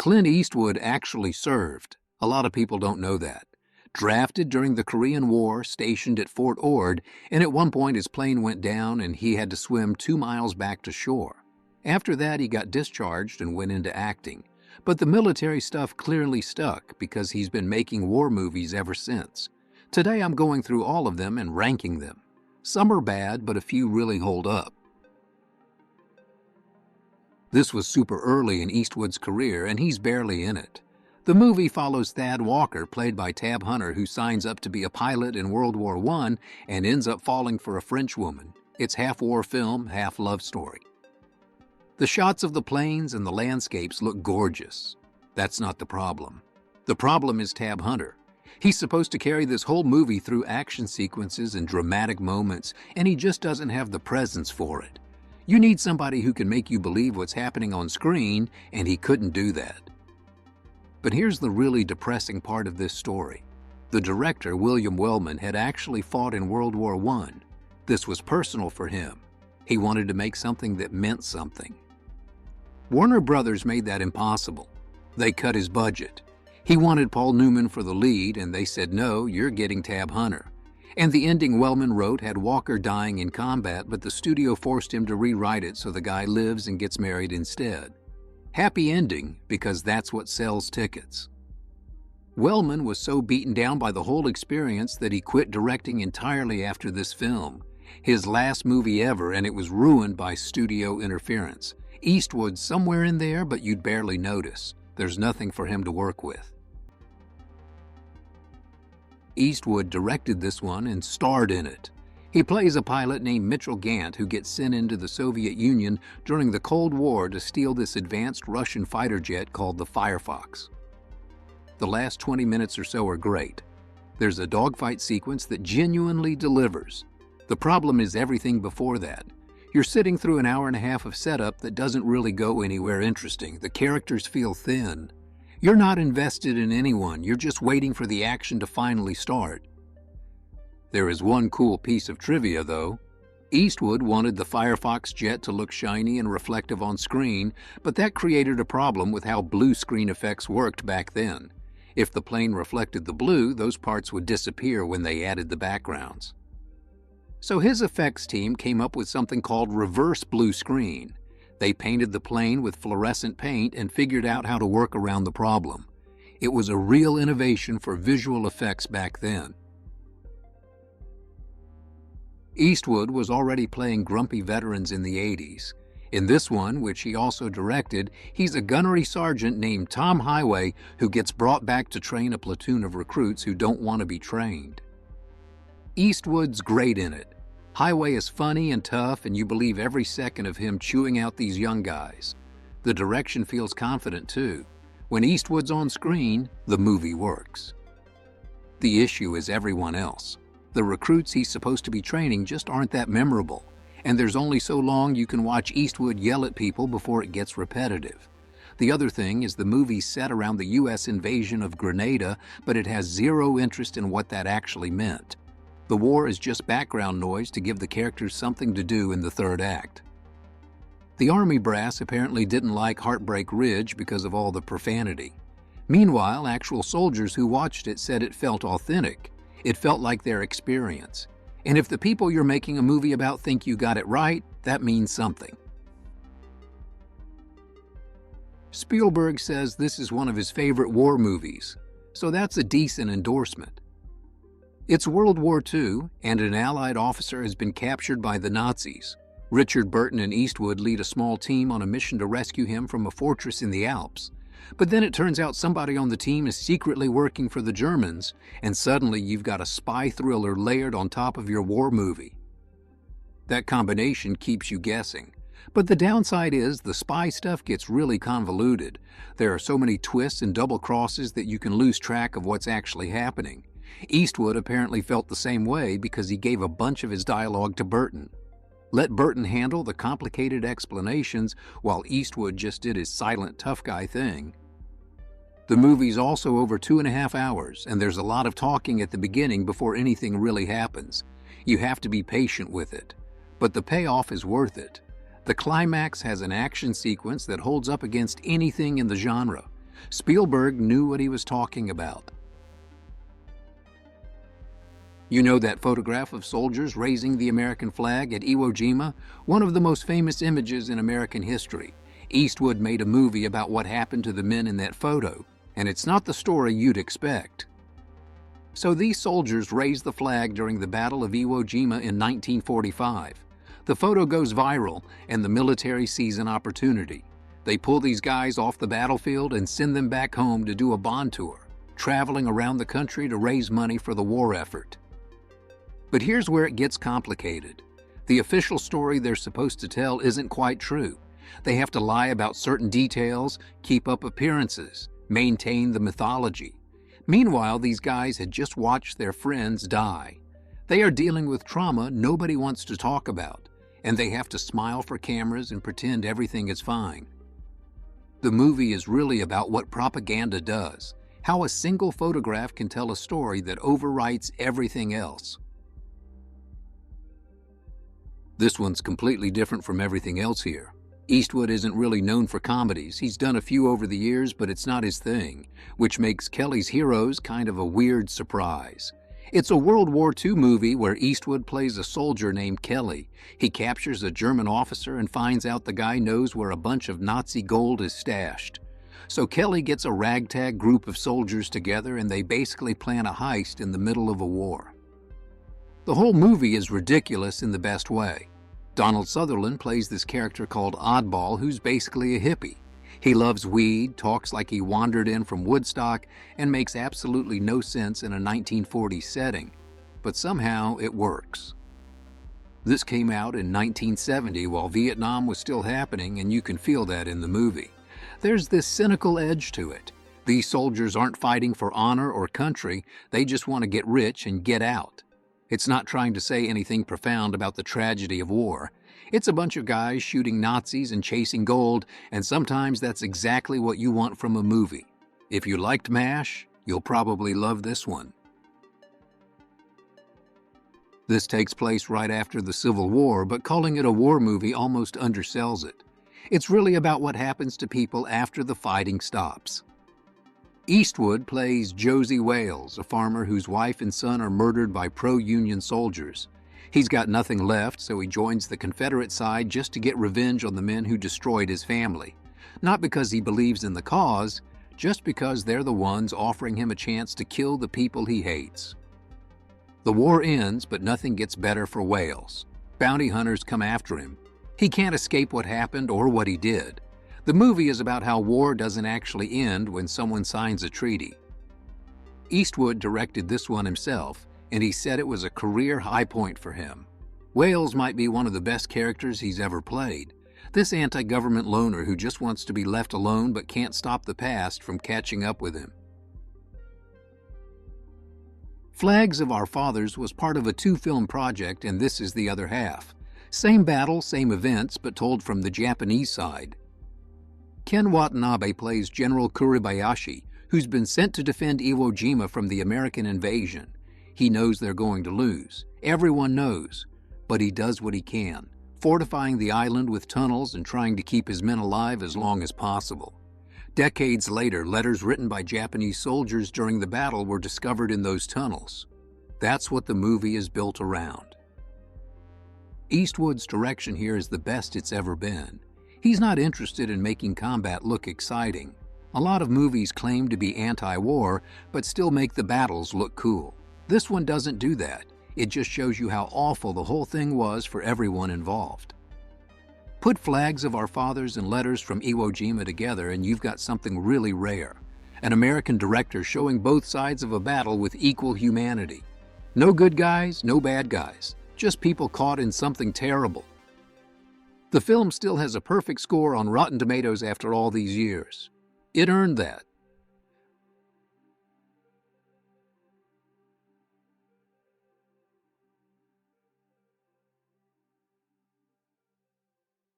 Clint Eastwood actually served. A lot of people don't know that. Drafted during the Korean War, stationed at Fort Ord, and at one point his plane went down and he had to swim 2 miles back to shore. After that, he got discharged and went into acting. But the military stuff clearly stuck because he's been making war movies ever since. Today I'm going through all of them and ranking them. Some are bad, but a few really hold up. This was super early in Eastwood's career, and he's barely in it. The movie follows Thad Walker, played by Tab Hunter, who signs up to be a pilot in World War I and ends up falling for a French woman. It's half war film, half love story. The shots of the planes and the landscapes look gorgeous. That's not the problem. The problem is Tab Hunter. He's supposed to carry this whole movie through action sequences and dramatic moments, and he just doesn't have the presence for it. You need somebody who can make you believe what's happening on screen, and he couldn't do that. But here's the really depressing part of this story. The director, William Wellman, had actually fought in World War I. This was personal for him. He wanted to make something that meant something. Warner Brothers made that impossible. They cut his budget. He wanted Paul Newman for the lead, and they said, no, you're getting Tab Hunter. And the ending Wellman wrote had Walker dying in combat, but the studio forced him to rewrite it so the guy lives and gets married instead. Happy ending, because that's what sells tickets. Wellman was so beaten down by the whole experience that he quit directing entirely after this film. His last movie ever, and it was ruined by studio interference. Eastwood's somewhere in there, but you'd barely notice. There's nothing for him to work with. Eastwood directed this one and starred in it. He plays a pilot named Mitchell Gant who gets sent into the Soviet Union during the Cold War to steal this advanced Russian fighter jet called the Firefox. The last 20 minutes or so are great. There's a dogfight sequence that genuinely delivers. The problem is everything before that. You're sitting through an hour and a half of setup that doesn't really go anywhere interesting. The characters feel thin. You're not invested in anyone. You're just waiting for the action to finally start. There is one cool piece of trivia, though. Eastwood wanted the Firefox jet to look shiny and reflective on screen, but that created a problem with how blue screen effects worked back then. If the plane reflected the blue, those parts would disappear when they added the backgrounds. So his effects team came up with something called reverse blue screen. They painted the plane with fluorescent paint and figured out how to work around the problem. It was a real innovation for visual effects back then. Eastwood was already playing grumpy veterans in the 80s. In this one, which he also directed, he's a gunnery sergeant named Tom Highway who gets brought back to train a platoon of recruits who don't want to be trained. Eastwood's great in it. Highway is funny and tough, and you believe every second of him chewing out these young guys. The direction feels confident, too. When Eastwood's on screen, the movie works. The issue is everyone else. The recruits he's supposed to be training just aren't that memorable, and there's only so long you can watch Eastwood yell at people before it gets repetitive. The other thing is the movie's set around the U.S. invasion of Grenada, but it has zero interest in what that actually meant. The war is just background noise to give the characters something to do in the third act. The Army brass apparently didn't like Heartbreak Ridge because of all the profanity. Meanwhile, actual soldiers who watched it said it felt authentic. It felt like their experience. And if the people you're making a movie about think you got it right, that means something. Spielberg says this is one of his favorite war movies, so that's a decent endorsement. It's World War II, and an Allied officer has been captured by the Nazis. Richard Burton and Eastwood lead a small team on a mission to rescue him from a fortress in the Alps. But then it turns out somebody on the team is secretly working for the Germans, and suddenly you've got a spy thriller layered on top of your war movie. That combination keeps you guessing. But the downside is the spy stuff gets really convoluted. There are so many twists and double crosses that you can lose track of what's actually happening. Eastwood apparently felt the same way because he gave a bunch of his dialogue to Burton. Let Burton handle the complicated explanations while Eastwood just did his silent tough guy thing. The movie's also over 2.5 hours, and there's a lot of talking at the beginning before anything really happens. You have to be patient with it. But the payoff is worth it. The climax has an action sequence that holds up against anything in the genre. Spielberg knew what he was talking about. You know that photograph of soldiers raising the American flag at Iwo Jima? One of the most famous images in American history. Eastwood made a movie about what happened to the men in that photo, and it's not the story you'd expect. So these soldiers raised the flag during the Battle of Iwo Jima in 1945. The photo goes viral, and the military sees an opportunity. They pull these guys off the battlefield and send them back home to do a bond tour, traveling around the country to raise money for the war effort. But here's where it gets complicated. The official story they're supposed to tell isn't quite true. They have to lie about certain details, keep up appearances, maintain the mythology. Meanwhile, these guys had just watched their friends die. They are dealing with trauma nobody wants to talk about, and they have to smile for cameras and pretend everything is fine. The movie is really about what propaganda does, how a single photograph can tell a story that overwrites everything else. This one's completely different from everything else here. Eastwood isn't really known for comedies. He's done a few over the years, but it's not his thing, which makes Kelly's Heroes kind of a weird surprise. It's a World War II movie where Eastwood plays a soldier named Kelly. He captures a German officer and finds out the guy knows where a bunch of Nazi gold is stashed. So Kelly gets a ragtag group of soldiers together and they basically plan a heist in the middle of a war. The whole movie is ridiculous in the best way. Donald Sutherland plays this character called Oddball, who's basically a hippie. He loves weed, talks like he wandered in from Woodstock, and makes absolutely no sense in a 1940s setting. But somehow it works. This came out in 1970 while Vietnam was still happening, and you can feel that in the movie. There's this cynical edge to it. These soldiers aren't fighting for honor or country, they just want to get rich and get out. It's not trying to say anything profound about the tragedy of war. It's a bunch of guys shooting Nazis and chasing gold, and sometimes that's exactly what you want from a movie. If you liked MASH, you'll probably love this one. This takes place right after the Civil War, but calling it a war movie almost undersells it. It's really about what happens to people after the fighting stops. Eastwood plays Josey, a farmer whose wife and son are murdered by pro-Union soldiers. He's got nothing left, so he joins the Confederate side just to get revenge on the men who destroyed his family. Not because he believes in the cause, just because they're the ones offering him a chance to kill the people he hates. The war ends, but nothing gets better for Wales. Bounty hunters come after him. He can't escape what happened or what he did. The movie is about how war doesn't actually end when someone signs a treaty. Eastwood directed this one himself, and he said it was a career high point for him. Wales might be one of the best characters he's ever played. This anti-government loner who just wants to be left alone but can't stop the past from catching up with him. Flags of Our Fathers was part of a two-film project, and this is the other half. Same battle, same events, but told from the Japanese side. Ken Watanabe plays General Kuribayashi, who's been sent to defend Iwo Jima from the American invasion. He knows they're going to lose. Everyone knows. But he does what he can, fortifying the island with tunnels and trying to keep his men alive as long as possible. Decades later, letters written by Japanese soldiers during the battle were discovered in those tunnels. That's what the movie is built around. Eastwood's direction here is the best it's ever been. He's not interested in making combat look exciting. A lot of movies claim to be anti-war, but still make the battles look cool. This one doesn't do that. It just shows you how awful the whole thing was for everyone involved. Put Flags of Our Fathers and Letters from Iwo Jima together and you've got something really rare. An American director showing both sides of a battle with equal humanity. No good guys, no bad guys. Just people caught in something terrible. The film still has a perfect score on Rotten Tomatoes after all these years. It earned that.